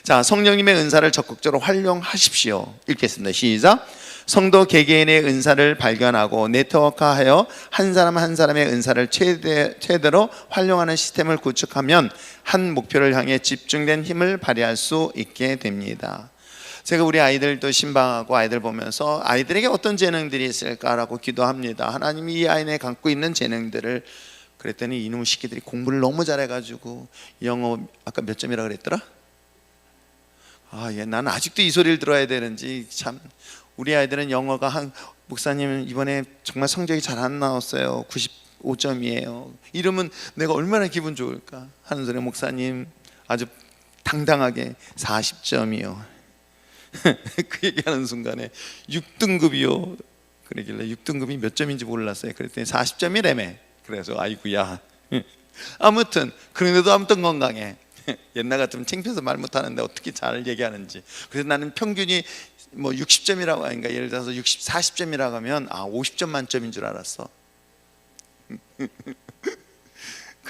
자, 성령님의 은사를 적극적으로 활용하십시오. 읽겠습니다. 시작. 성도 개개인의 은사를 발견하고 네트워크하여 한 사람 한 사람의 은사를 최대로 활용하는 시스템을 구축하면 한 목표를 향해 집중된 힘을 발휘할 수 있게 됩니다. 제가 우리 아이들도 신방하고 아이들 보면서 아이들에게 어떤 재능들이 있을까라고 기도합니다. 하나님이 이 아이네 갖고 있는 재능들을. 그랬더니 이놈의 새끼들이 공부를 너무 잘해가지고 영어 아까 몇 점이라 그랬더라? 난 아직도 이 소리를 들어야 되는지 참. 우리 아이들은 영어가 목사님 이번에 정말 성적이 잘 안 나왔어요. 95점이에요. 이러면 내가 얼마나 기분 좋을까 하는 소리. 목사님 아주 당당하게 40점이요. 그 얘기하는 순간에 6등급이요. 그러길래 6등급이 몇 점인지 몰랐어요. 그랬더니 40점이라며. 그래서 아이고야. 아무튼 그런데도 아무튼 건강해. 옛날 같으면 창피해서 말 못하는데 어떻게 잘 얘기하는지. 그래서 나는 평균이 뭐 60점이라고 하니까, 예를 들어서 40점이라고 하면 50점 만점인 줄 알았어.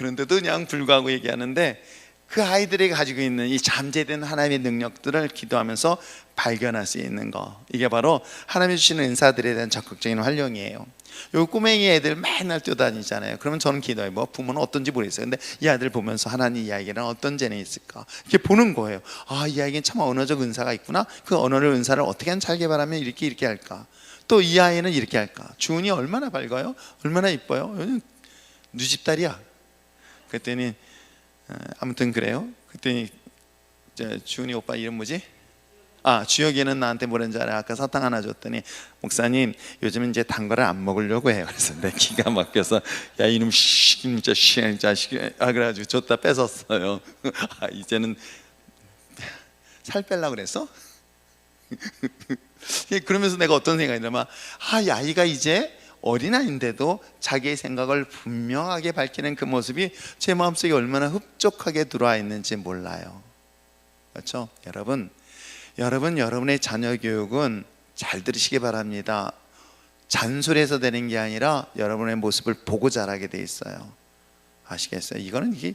그런데도 그냥 불구하고 얘기하는데 그 아이들이 가지고 있는 이 잠재된 하나님의 능력들을 기도하면서 발견할 수 있는 거, 이게 바로 하나님이 주시는 은사들에 대한 적극적인 활용이에요. 요 꼬맹이 애들 맨날 뛰어다니잖아요. 그러면 저는 기도해요. 뭐 부모는 어떤지 모르겠어요. 근데 이 아이들 보면서 하나님 이 아이에게는 어떤 재능이 있을까 이렇게 보는 거예요. 아, 이 아이에게는 참 언어적 은사가 있구나. 그 언어를 은사를 어떻게 잘 개발하면 이렇게 할까. 또 이 아이는 이렇게 할까. 주은이 얼마나 밝아요? 얼마나 이뻐요? 누집딸이야. 그랬더니 아무튼 그래요. 그랬더니 주은이 오빠 이름 뭐지? 주혁이는 나한테 뭐라는 줄 알아요? 아까 사탕 하나 줬더니 목사님 요즘은 이제 단 거를 안 먹으려고 해요. 그래서 내 기가 막혀서 야 이놈 진짜 자식 그래가지고 줬다 뺏었어요. 이제는 살 빼려고 그랬어? 그러면서 내가 어떤 생각이 들면 이 아이가 이제 어린아이인데도 자기의 생각을 분명하게 밝히는 그 모습이 제 마음속에 얼마나 흡족하게 들어와 있는지 몰라요. 그렇죠? 여러분의 자녀 교육은 잘 들으시기 바랍니다. 잔소리해서 되는 게 아니라 여러분의 모습을 보고 자라게 돼 있어요. 아시겠어요? 이게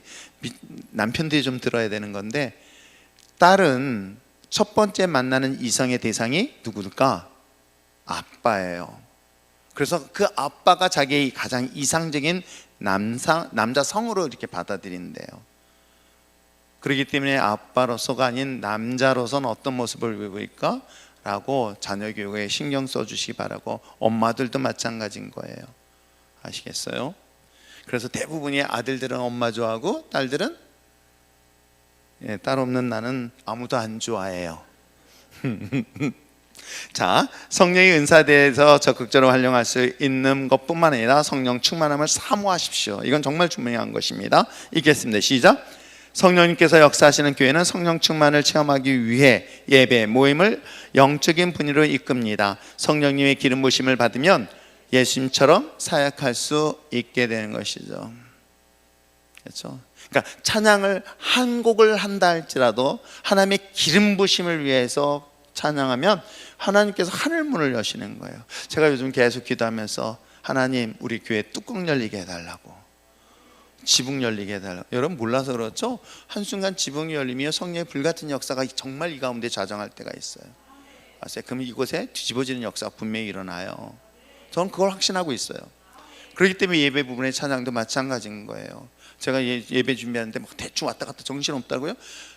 남편들이 좀 들어야 되는 건데, 딸은 첫 번째 만나는 이성의 대상이 누구일까? 아빠예요. 그래서 그 아빠가 자기의 가장 이상적인 남자 성으로 이렇게 받아들인대요. 그렇기 때문에 아빠로서가 아닌 남자로서는 어떤 모습을 보일까? 라고 자녀 교육에 신경 써주시기 바라고, 엄마들도 마찬가지인 거예요. 아시겠어요? 그래서 대부분의 아들들은 엄마 좋아하고 딸들은 딸 없는 나는 아무도 안 좋아해요. 자, 성령의 은사대에서 적극적으로 활용할 수 있는 것뿐만 아니라 성령 충만함을 사모하십시오. 이건 정말 중요한 것입니다. 읽겠습니다. 시작. 성령님께서 역사하시는 교회는 성령 충만을 체험하기 위해 예배, 모임을 영적인 분위기로 이끕니다. 성령님의 기름 부으심을 받으면 예수님처럼 사역할 수 있게 되는 것이죠. 그렇죠? 그러니까 찬양을 한 곡을 한다 할지라도 하나님의 기름 부으심을 위해서 찬양하면 하나님께서 하늘문을 여시는 거예요. 제가 요즘 계속 기도하면서 하나님 우리 교회 뚜껑 열리게 해달라고, 지붕 열리게 해달라고. 여러분 몰라서 그렇죠? 한순간 지붕이 열리며 성령의 불같은 역사가 정말 이 가운데 자정할 때가 있어요. 아세요? 그럼 이곳에 뒤집어지는 역사가 분명히 일어나요. 저는 그걸 확신하고 있어요. 그렇기 때문에 예배 부분의 찬양도 마찬가지인 거예요. 제가 예배 준비하는데 막 대충 왔다 갔다 정신없다고요?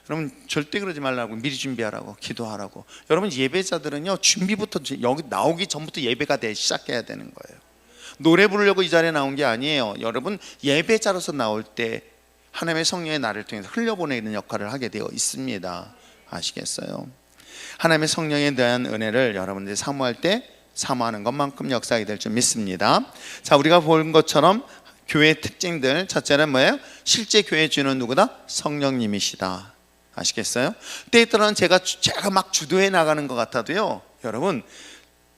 여러분 절대 그러지 말라고, 미리 준비하라고, 기도하라고. 여러분 예배자들은요, 준비부터, 여기 나오기 전부터 예배가 시작해야 되는 거예요. 노래 부르려고 이 자리에 나온 게 아니에요. 여러분 예배자로서 나올 때 하나님의 성령의 나를 통해서 흘려보내는 역할을 하게 되어 있습니다. 아시겠어요? 하나님의 성령에 대한 은혜를 여러분들이 사모할 때 사모하는 것만큼 역사하게 될 줄 믿습니다. 자, 우리가 본 것처럼 교회의 특징들, 첫째는 뭐예요? 실제 교회의 주는 누구다? 성령님이시다. 아시겠어요? 때에 따라는 제가 막 주도해 나가는 것 같아도요, 여러분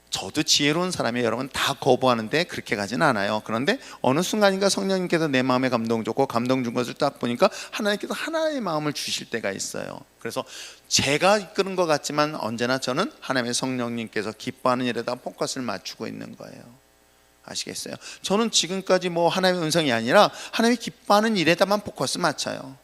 저도 지혜로운 사람이 여러분 다 거부하는데 그렇게 가진 않아요. 그런데 어느 순간인가 성령님께서 내 마음에 감동 줬고, 감동 준 것을 딱 보니까 하나님께서 하나의 마음을 주실 때가 있어요. 그래서 제가 이끄는 것 같지만 언제나 저는 하나님의 성령님께서 기뻐하는 일에다 포커스를 맞추고 있는 거예요. 아시겠어요? 저는 지금까지 뭐 하나님의 음성이 아니라 하나님이 기뻐하는 일에다만 포커스 맞춰요.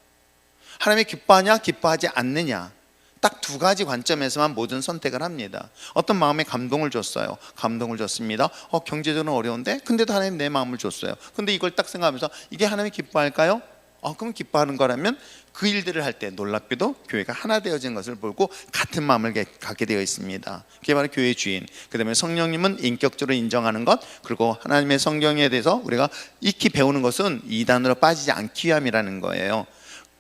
하나님이 기뻐하냐 기뻐하지 않느냐, 딱 두 가지 관점에서만 모든 선택을 합니다. 어떤 마음에 감동을 줬어요. 감동을 줬습니다. 경제적으로 어려운데 근데도 하나님 내 마음을 줬어요. 근데 이걸 딱 생각하면서 이게 하나님이 기뻐할까요? 그럼 기뻐하는 거라면 그 일들을 할 때 놀랍게도 교회가 하나 되어진 것을 보고 같은 마음을 갖게 되어 있습니다. 그게 바로 교회의 주인. 그 다음에 성령님은 인격적으로 인정하는 것, 그리고 하나님의 성경에 대해서 우리가 익히 배우는 것은 이단으로 빠지지 않기 위함이라는 거예요.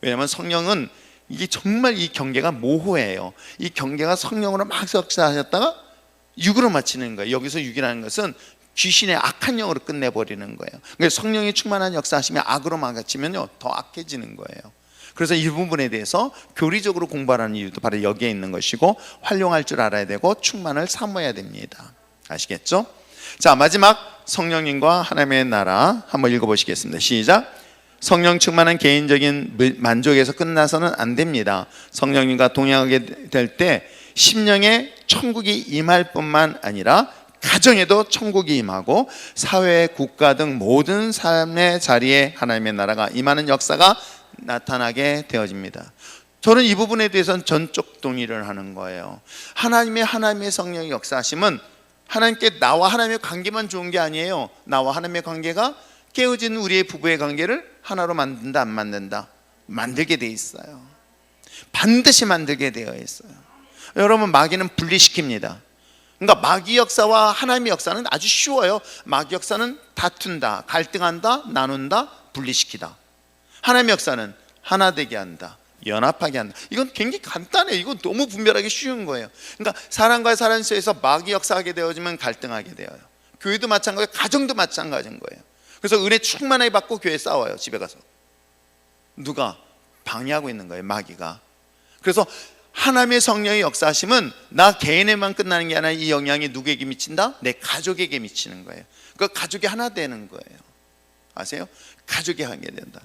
왜냐하면 성령은 이게 정말 이 경계가 모호해요. 이 경계가 성령으로 막 역사하셨다가 육으로 마치는 거예요. 여기서 육이라는 것은 귀신의 악한 영으로 끝내버리는 거예요. 그러니까 성령이 충만한 역사하시면 악으로 망가치면요 더 악해지는 거예요. 그래서 이 부분에 대해서 교리적으로 공부하는 이유도 바로 여기에 있는 것이고, 활용할 줄 알아야 되고 충만을 사모해야 됩니다. 아시겠죠? 자, 마지막 성령님과 하나님의 나라 한번 읽어보시겠습니다. 시작. 성령 충만한 개인적인 만족에서 끝나서는 안 됩니다. 성령님과 동행하게 될 때 심령의 천국이 임할 뿐만 아니라 가정에도 천국이 임하고 사회, 국가 등 모든 삶의 자리에 하나님의 나라가 임하는 역사가 나타나게 되어집니다. 저는 이 부분에 대해서는 전적 동의를 하는 거예요. 하나님의 성령의 역사하심은 하나님께 나와 하나님의 관계만 좋은 게 아니에요. 나와 하나님의 관계가 깨어진 우리의 부부의 관계를 하나로 만든다, 안 만든다? 만들게 돼 있어요. 반드시 만들게 되어 있어요. 여러분, 마귀는 분리시킵니다. 그러니까 마귀 역사와 하나님의 역사는 아주 쉬워요. 마귀 역사는 다툰다, 갈등한다, 나눈다, 분리시키다. 하나님의 역사는 하나 되게 한다, 연합하게 한다. 이건 굉장히 간단해요. 이건 너무 분별하기 쉬운 거예요. 그러니까 사람과 사람 사이에서 마귀 역사하게 되어지면 갈등하게 되어요. 교회도 마찬가지고 가정도 마찬가지인 거예요. 그래서 은혜 충만하게 받고 교회에 싸워요. 집에 가서 누가 방해하고 있는 거예요, 마귀가. 그래서 하나님의 성령의 역사하심은 나 개인에만 끝나는 게 아니라 이 영향이 누구에게 미친다? 내 가족에게 미치는 거예요. 그 가족이 하나 되는 거예요. 아세요? 가족이 하게 된다.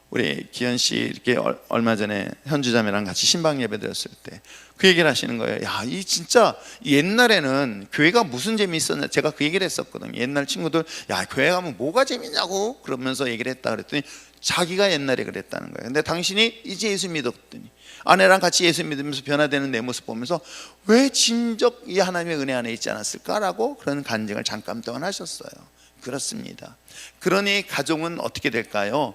우리 기현 씨 이렇게 얼마 전에 현주자매랑 같이 신방 예배 드렸을 때 그 얘기를 하시는 거예요. 야, 이 진짜 옛날에는 교회가 무슨 재미있었나. 제가 그 얘기를 했었거든요. 옛날 친구들, 야, 교회 가면 뭐가 재밌냐고 그러면서 얘기를 했다 그랬더니 자기가 옛날에 그랬다는 거예요. 근데 당신이 이제 예수 믿었더니 아내랑 같이 예수 믿으면서 변화되는 내 모습 보면서 왜 진적 이 하나님의 은혜 안에 있지 않았을까라고 그런 간증을 잠깐 동안 하셨어요. 그렇습니다. 그러니 가족은 어떻게 될까요?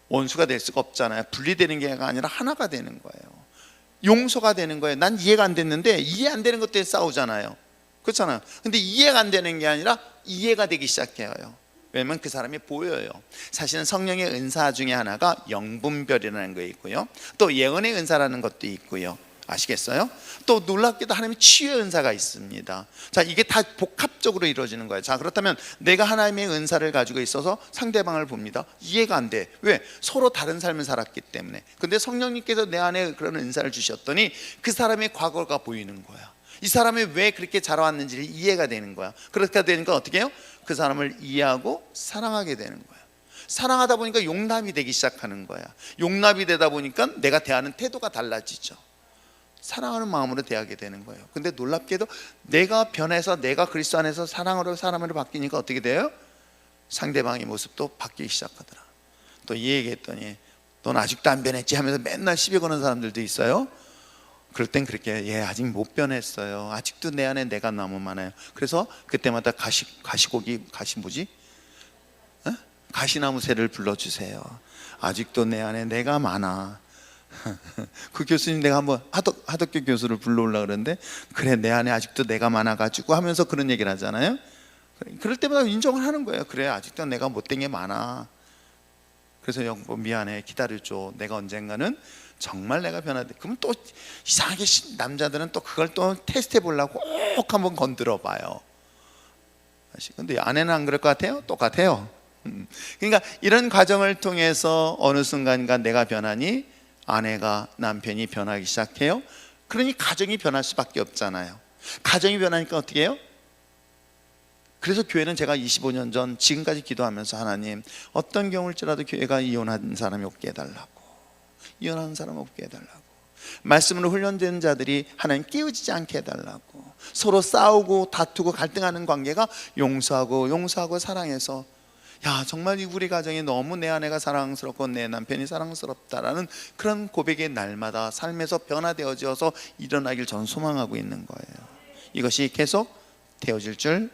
원수가 될 수가 없잖아요. 분리되는 게 아니라 하나가 되는 거예요. 용서가 되는 거예요. 난 이해가 안 됐는데 이해 안 되는 것 때문에 싸우잖아요. 그렇잖아요. 근데 이해가 안 되는 게 아니라 이해가 되기 시작해요. 왜냐면 그 사람이 보여요. 사실은 성령의 은사 중에 하나가 영분별이라는 게 있고요, 또 예언의 은사라는 것도 있고요. 아시겠어요? 또 놀랍게도 하나님의 치유의 은사가 있습니다. 자, 이게 다 복합적으로 이루어지는 거예요. 자, 그렇다면 내가 하나님의 은사를 가지고 있어서 상대방을 봅니다. 이해가 안 돼. 왜? 서로 다른 삶을 살았기 때문에. 근데 성령님께서 내 안에 그런 은사를 주셨더니 그 사람의 과거가 보이는 거야. 이 사람이 왜 그렇게 자라왔는지를 이해가 되는 거야. 그렇게 되니까 어떻게 해요? 그 사람을 이해하고 사랑하게 되는 거야. 사랑하다 보니까 용납이 되기 시작하는 거야. 용납이 되다 보니까 내가 대하는 태도가 달라지죠. 사랑하는 마음으로 대하게 되는 거예요. 근데 놀랍게도 내가 변해서 내가 그리스도 안에서 사랑으로 사람으로 바뀌니까 어떻게 돼요? 상대방의 모습도 바뀌기 시작하더라. 또 이 얘기했더니 넌 아직도 안 변했지 하면서 맨날 시비 거는 사람들도 있어요. 그럴 땐 그렇게, 예, 아직 못 변했어요. 아직도 내 안에 내가 너무 많아요. 그래서 그때마다 가시나무 새를 불러주세요. 아직도 내 안에 내가 많아. 그 교수님 내가 한번 하덕교 교수를 불러오려고 그러는데, 그래, 내 안에 아직도 내가 많아가지고 하면서 그런 얘기를 하잖아요. 그럴 때마다 인정을 하는 거예요. 그래, 아직도 내가 못된 게 많아. 그래서 영보 미안해, 기다려줘. 내가 언젠가는 정말 내가 변화돼. 그럼 또 이상하게 남자들은 또 그걸 또 테스트해 보려고 꼭 한번 건드려 봐요. 근데 아내는 안 그럴 것 같아요? 똑같아요. 그러니까 이런 과정을 통해서 어느 순간인가 내가 변하니 아내가, 남편이 변하기 시작해요. 그러니 가정이 변할 수밖에 없잖아요. 가정이 변하니까 어떻게 해요? 그래서 교회는 제가 25년 전 지금까지 기도하면서, 하나님, 어떤 경우일지라도 교회가 이혼한 사람이 없게 해달라고, 이혼하는 사람 없게 해달라고, 말씀으로 훈련된 자들이 하나님 깨어지지 않게 해달라고, 서로 싸우고 다투고 갈등하는 관계가 용서하고 사랑해서, 야, 정말 우리 가정이 너무 내 아내가 사랑스럽고 내 남편이 사랑스럽다라는 그런 고백의 날마다 삶에서 변화되어져서 일어나길 저는 소망하고 있는 거예요. 이것이 계속 되어질 줄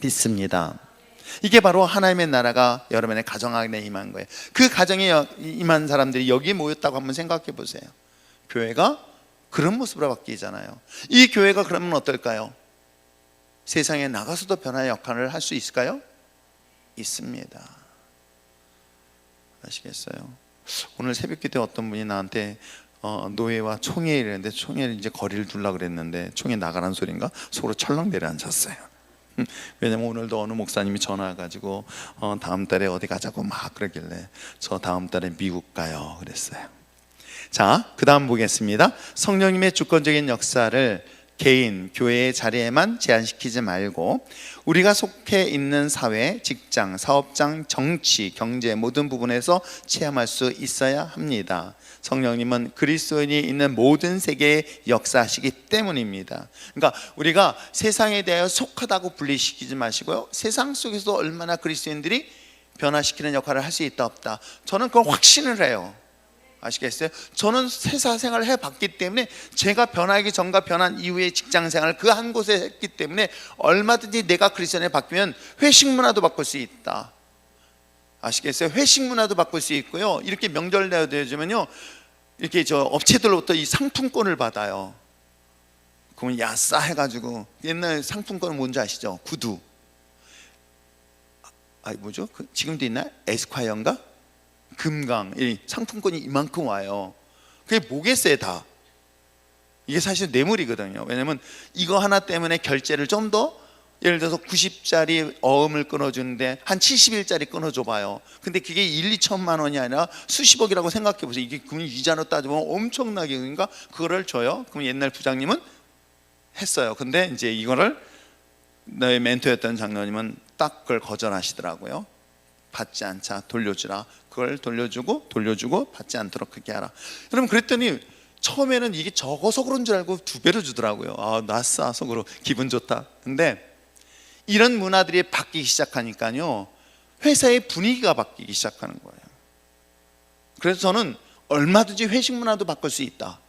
믿습니다. 이게 바로 하나님의 나라가 여러분의 가정 안에 임한 거예요. 그 가정에 임한 사람들이 여기에 모였다고 한번 생각해 보세요. 교회가 그런 모습으로 바뀌잖아요. 이 교회가 그러면 어떨까요? 세상에 나가서도 변화의 역할을 할 수 있을까요? 있습니다. 아시겠어요? 오늘 새벽기도에 어떤 분이 나한테 노예와 총회 이랬는데, 총회를 이제 거리를 두려고 그랬는데 총회 나가라는 소린가? 속으로 철렁 내려앉았어요. 왜냐면 오늘도 어느 목사님이 전화 와가지고 다음 달에 어디 가자고 막 그러길래 저 다음 달에 미국 가요 그랬어요. 자, 그 다음 보겠습니다. 성령님의 주권적인 역사를 개인, 교회의 자리에만 제한시키지 말고 우리가 속해 있는 사회, 직장, 사업장, 정치, 경제 모든 부분에서 체험할 수 있어야 합니다. 성령님은 그리스도인이 있는 모든 세계에 역사하시기 때문입니다. 그러니까 우리가 세상에 대하여 속하다고 분리시키지 마시고요, 세상 속에서 얼마나 그리스도인들이 변화시키는 역할을 할 수 있다 없다, 저는 그걸 확신을 해요. 아시겠어요? 저는 회사 생활을 해봤기 때문에, 제가 변하기 전과 변한 이후의 직장 생활을 그 한 곳에 했기 때문에 얼마든지 내가 그리스도인에 바뀌면 회식 문화도 바꿀 수 있다. 아시겠어요? 회식 문화도 바꿀 수 있고요, 이렇게 명절 되어지면요, 이렇게 저 업체들로부터 이 상품권을 받아요. 그러면 야싸 해가지고, 옛날 상품권은 뭔지 아시죠? 구두. 뭐죠? 지금도 있나? 에스콰이어인가? 금강. 이 상품권이 이만큼 와요. 그게 뭐겠어요 다. 이게 사실 뇌물이거든요. 왜냐면 이거 하나 때문에 결제를 좀 더, 예를 들어서 90짜리 어음을 끊어주는데 한 70일짜리 끊어줘 봐요. 근데 그게 1, 2천만 원이 아니라 수십억이라고 생각해 보세요. 이게 그럼 이자로 따지면 엄청나게, 그러니까 그거를 줘요. 그럼 옛날 부장님은 했어요. 근데 이제 이거를 너의 멘토였던 장로님은 딱 그걸 거절하시더라고요. 받지 않자, 돌려주라. 그걸 돌려주고 받지 않도록 그렇게 하라. 여러분, 그랬더니 처음에는 이게 적어서 그런 줄 알고 2배로 주더라고요. 나싸 속으로 기분 좋다. 근데 이런 문화들이 바뀌기 시작하니까요, 회사의 분위기가 바뀌기 시작하는 거예요. 그래서 저는 얼마든지 회식 문화도 바꿀 수 있다.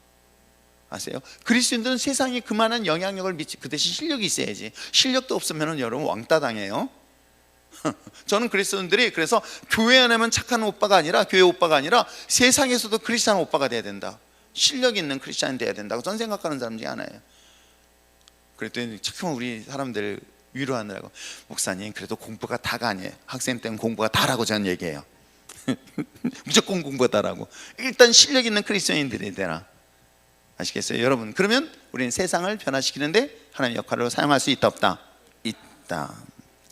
아세요? 그리스도인들은 세상에 그만한 영향력을 그 대신 실력이 있어야지. 실력도 없으면 여러분 왕따 당해요. 저는 그리스도인들이 그래서 교회 안에만 착한 오빠가 아니라, 교회 오빠가 아니라 세상에서도 크리스찬 오빠가 돼야 된다, 실력 있는 크리스찬이 돼야 된다고 저는 생각하는 사람 중에 하나예요. 그랬더니 참 우리 사람들 위로하느라고, 목사님 그래도 공부가 다가 아니에요. 학생 때는 공부가 다라고 저는 얘기해요. 무조건 공부가 다라고. 일단 실력 있는 크리스찬인들이 되라. 아시겠어요 여러분? 그러면 우리는 세상을 변화시키는데 하나님의 역할을 사용할 수 있다 없다? 있다.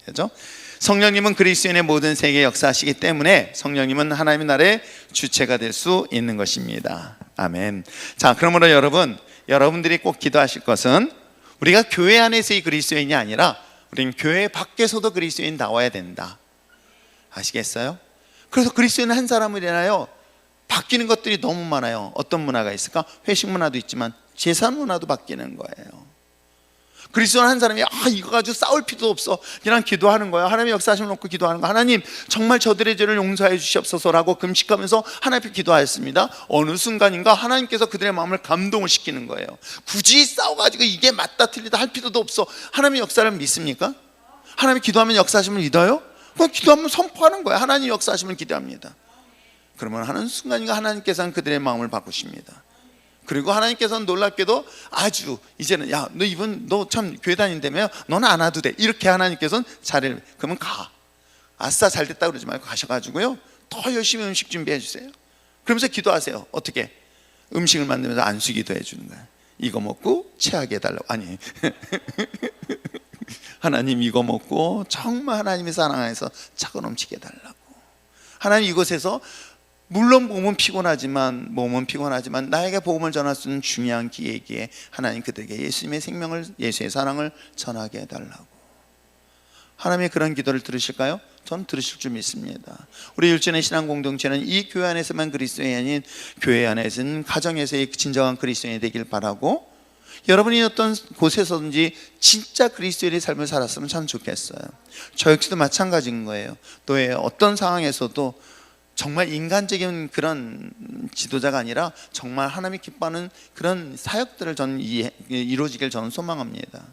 그렇죠? 성령님은 그리스도인의 모든 세계에 역사하시기 때문에 성령님은 하나님의 나라의 주체가 될 수 있는 것입니다. 아멘. 자, 그러므로 여러분들이 꼭 기도하실 것은, 우리가 교회 안에서의 그리스도인이 아니라 우리는 교회 밖에서도 그리스도인 나와야 된다. 아시겠어요? 그래서 그리스도인 한 사람이라요, 바뀌는 것들이 너무 많아요. 어떤 문화가 있을까? 회식 문화도 있지만 제사 문화도 바뀌는 거예요. 그리스도인 한 사람이 이거 가지고 싸울 필요도 없어, 그냥 기도하는 거야. 하나님의 역사하심을 놓고 기도하는 거야. 하나님 정말 저들의 죄를 용서해 주시옵소서라고 금식하면서 하나님 앞에 기도하였습니다. 어느 순간인가 하나님께서 그들의 마음을 감동을 시키는 거예요. 굳이 싸워가지고 이게 맞다 틀리다 할 필요도 없어. 하나님의 역사를 믿습니까? 하나님이 기도하면 역사하심을 믿어요? 그럼 기도하면 선포하는 거야. 하나님 역사하심을 기대합니다. 그러면 하는 순간인가 하나님께서는 그들의 마음을 바꾸십니다. 그리고 하나님께서는 놀랍게도 아주 이제는, 야, 너 참 교회 다닌다며, 너는 안 와도 돼, 이렇게 하나님께서는 자리를, 그러면 가, 아싸 잘 됐다 그러지 말고 가셔가지고요, 더 열심히 음식 준비해 주세요. 그러면서 기도하세요. 어떻게? 음식을 만들면서 안수기도 해주는 거예요. 이거 먹고 체하게 해달라고. 아니 하나님 이거 먹고 정말 하나님의 사랑 안에서 차고 넘치게 해달라고. 하나님 이곳에서 물론 몸은 피곤하지만 나에게 복음을 전할 수 있는 중요한 기회이기에 하나님 그들에게 예수님의 생명을, 예수의 사랑을 전하게 해달라고. 하나님의 그런 기도를 들으실까요? 저는 들으실 줄 믿습니다. 우리 율전의 신앙 공동체는 이 교회 안에서만 그리스도인이 아닌 교회 안에서는 가정에서의 진정한 그리스도인이 되길 바라고, 여러분이 어떤 곳에서든지 진짜 그리스도인의 삶을 살았으면 참 좋겠어요. 저 역시도 마찬가지인 거예요. 또의 어떤 상황에서도 정말 인간적인 그런 지도자가 아니라 정말 하나님이 기뻐하는 그런 사역들을 저는 이루어지길 저는 소망합니다.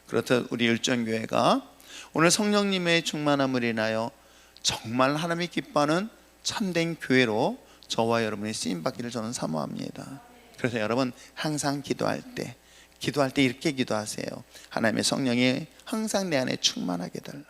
그렇듯 우리 율전교회가 오늘 성령님의 충만함을 인하여 정말 하나님이 기뻐하는 참된 교회로 저와 여러분이 쓰임받기를 저는 사모합니다. 그래서 여러분 항상 기도할 때 이렇게 기도하세요. 하나님의 성령이 항상 내 안에 충만하게 해달라.